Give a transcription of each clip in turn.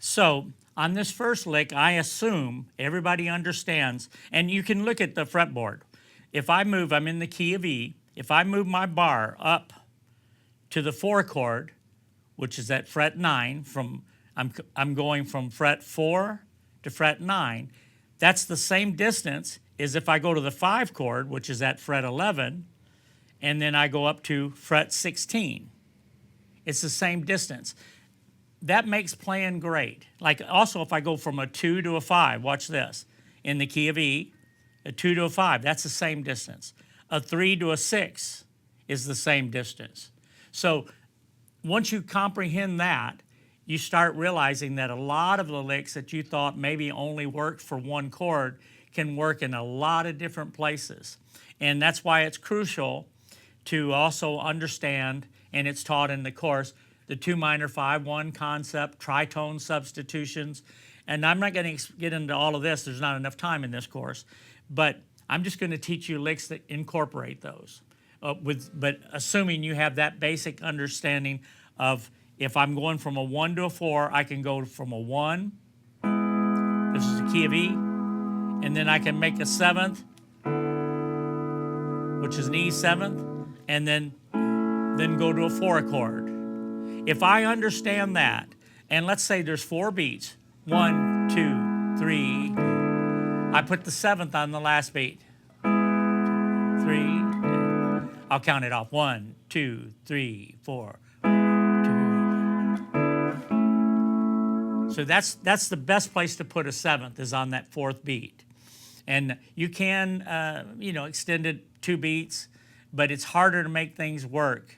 So on this first lick, I assume everybody understands, and you can look at the fretboard. If I move, I'm in the key of E. If I move my bar up to the 4 chord, which is at fret 9, I'm going from fret 4 to fret 9, that's the same distance as if I go to the 5 chord, which is at fret 11, and then I go up to fret 16. It's the same distance. That makes playing great. Like also if I go from a 2 to a 5, watch this. In the key of E, a 2 to a 5, that's the same distance. A 3 to a 6 is the same distance. So once you comprehend that, you start realizing that a lot of the licks that you thought maybe only worked for one chord can work in a lot of different places. And that's why it's crucial to also understand, and it's taught in the course, the 2 minor 5-1 concept, tritone substitutions. And I'm not going to get into all of this, there's not enough time in this course, but I'm just going to teach you licks that incorporate those. But assuming you have that basic understanding of if I'm going from a 1 to a 4, I can go from a 1, this is the key of E, and then I can make a 7th, which is an E 7th, and then go to a 4 chord. If I understand that, and let's say there's 4 beats, 1, 2, 3, I put the 7th on the last beat. 3, I'll count it off. 1, 2, 3, 4. 2. So that's the best place to put a 7th is on that 4th beat. And you can, extend it 2 beats, but it's harder to make things work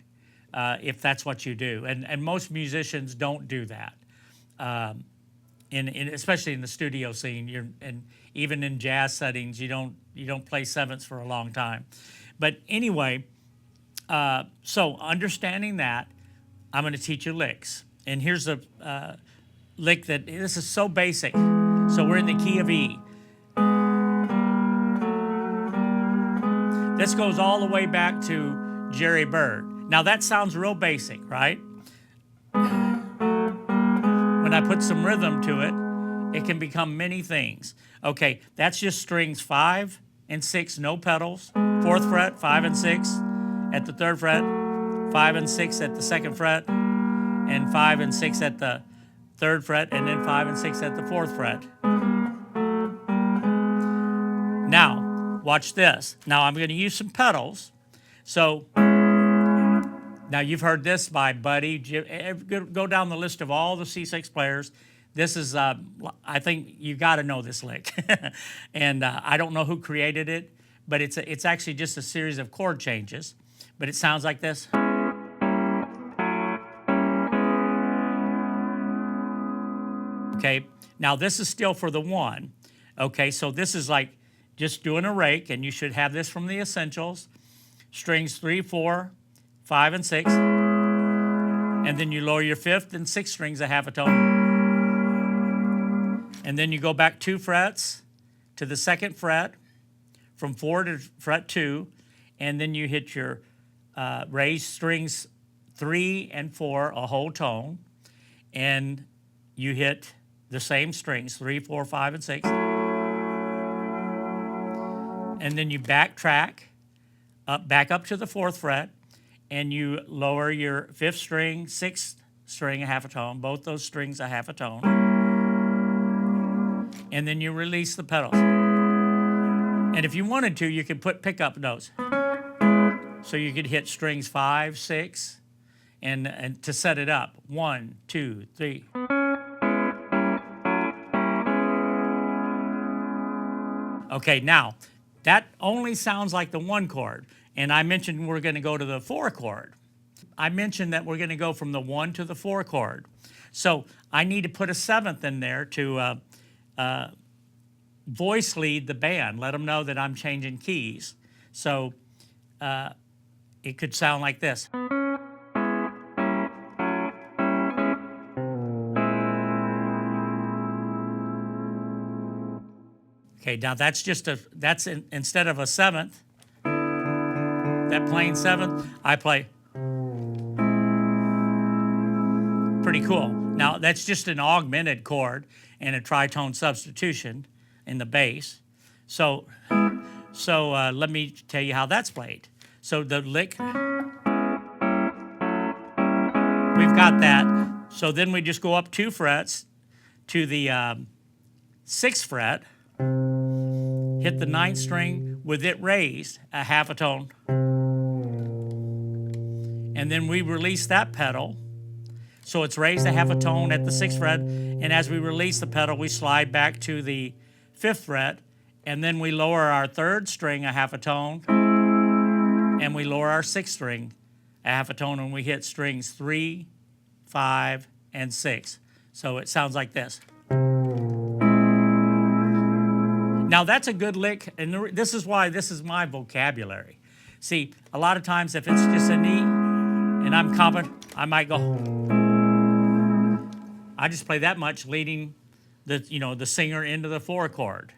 if that's what you do. And most musicians don't do that. Especially in the studio scene, and even in jazz settings, you don't play 7ths for a long time. But anyway, so understanding that, I'm going to teach you licks. And here's a lick this is so basic. So we're in the key of E. This goes all the way back to Jerry Bird. Now that sounds real basic, right? When I put some rhythm to it, it can become many things. Okay, that's just strings 5 and 6, no pedals. 4th fret, 5 and 6 at the 3rd fret, 5 and 6 at the 2nd fret, and 5 and 6 at the 3rd fret, and then 5 and 6 at the 4th fret. Now, watch this. Now I'm going to use some pedals. So now you've heard this by Buddy. Go down the list of all the C6 players. This is, I think you got to know this lick. And I don't know who created it, but it's actually just a series of chord changes. But it sounds like this. Okay, now this is still for the 1. Okay, so this is like just doing a rake, and you should have this from the Essentials. Strings 3, 4, 5, and 6. And then you lower your 5th and 6th strings a half a tone. And then you go back 2 frets to the 2nd fret, from 4 to fret 2, and then you hit your raised strings 3 and 4, a whole tone, and you hit the same strings, 3, 4, 5, and 6. And then you backtrack back up to the 4th fret, and you lower your 5th string, 6th string a half a tone, both those strings a half a tone. And then you release the pedals. And if you wanted to, you could put pickup notes. So you could hit strings 5, 6, and to set it up. 1, 2, 3. Okay, now, that only sounds like the 1 chord. And I mentioned we're going to go to the 4 chord. I mentioned that we're going to go from the 1 to the 4 chord. So I need to put a 7th in there to voice lead the band, let them know that I'm changing keys. So it could sound like this. Okay, now that's just instead of a 7th, that plain 7th, I play pretty cool. Now, that's just an augmented chord and a tritone substitution in the bass. So let me tell you how that's played. So the lick, we've got that. So then we just go up 2 frets to the 6th fret, hit the 9th string with it raised a half a tone, and then we release that pedal. So it's raised a half a tone at the 6th fret, and as we release the pedal, we slide back to the 5th fret, and then we lower our 3rd string a half a tone, and we lower our 6th string a half a tone, and we hit strings 3, 5, and 6. So it sounds like this. Now that's a good lick, and this is why this is my vocabulary. See, a lot of times if it's just an E, and I'm confident, I might go. I just play that much, leading the singer into the 4 chord.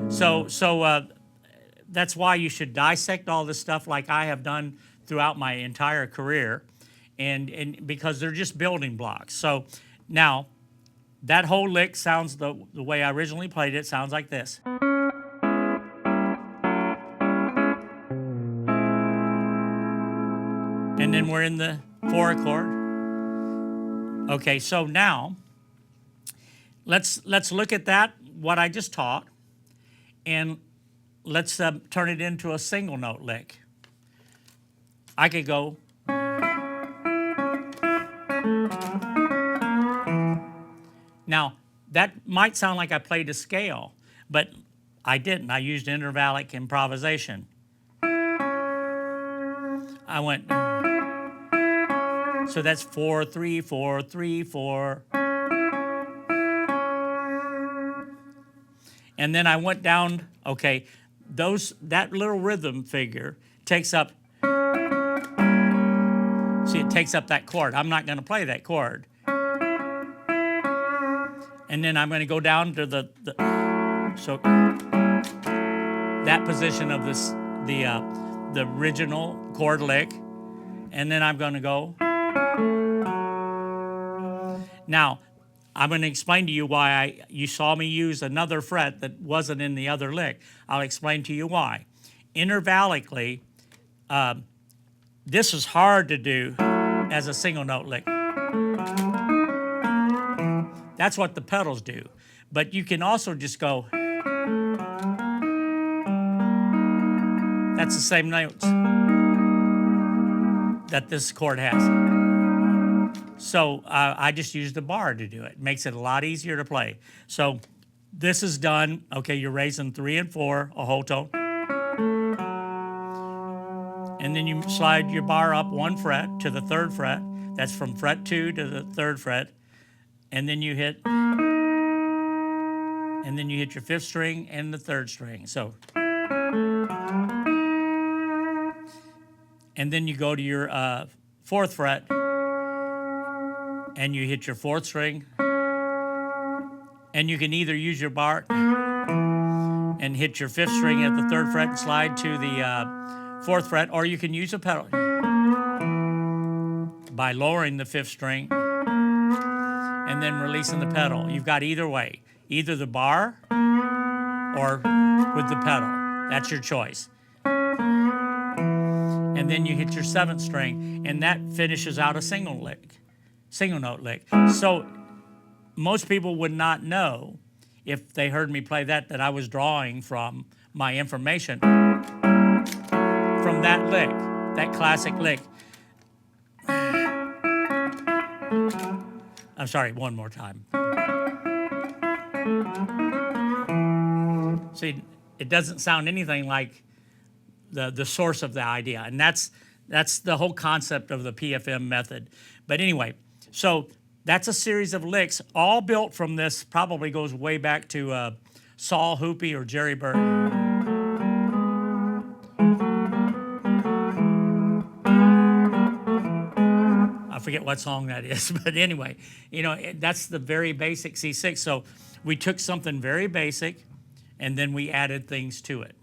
So that's why you should dissect all this stuff like I have done throughout my entire career, and because they're just building blocks. So now that whole lick sounds the way I originally played it. Sounds like this. And then we're in the 4 chord. Okay, so now let's look at that, what I just taught, and let's turn it into a single note lick. I could go. Now, that might sound like I played a scale, but I didn't. I used intervallic improvisation. I went. So that's 4, 3, 4, 3, 4. And then I went down, okay, that little rhythm figure takes up, see, it takes up that chord. I'm not going to play that chord. And then I'm going to go down to so that position of the original chord lick, and then I'm going to go. Now, I'm going to explain to you why you saw me use another fret that wasn't in the other lick. I'll explain to you why. Intervallically, this is hard to do as a single note lick. That's what the pedals do. But you can also just go. That's the same notes that this chord has. So I just used a bar to do it. It makes it a lot easier to play. So this is done. Okay, you're raising 3 and 4, a whole tone. And then you slide your bar up 1 fret to the 3rd fret. That's from fret 2 to the 3rd fret. And then you hit your 5th string and the 3rd string. So, and then you go to your 4th fret, and you hit your 4th string, and you can either use your bar and hit your 5th string at the 3rd fret and slide to the 4th fret, or you can use a pedal by lowering the 5th string and then releasing the pedal. You've got either way, either the bar or with the pedal. That's your choice. And then you hit your 7th string, and that finishes out a single note lick. So most people would not know, if they heard me play that I was drawing from my information from that lick, that classic lick. I'm sorry, one more time. See, it doesn't sound anything like the source of the idea, and that's the whole concept of the PFM method. But anyway, so that's a series of licks, all built from this. Probably goes way back to Saul Hoopy or Jerry Bird. I forget what song that is, but anyway, that's the very basic C6. So we took something very basic, and then we added things to it.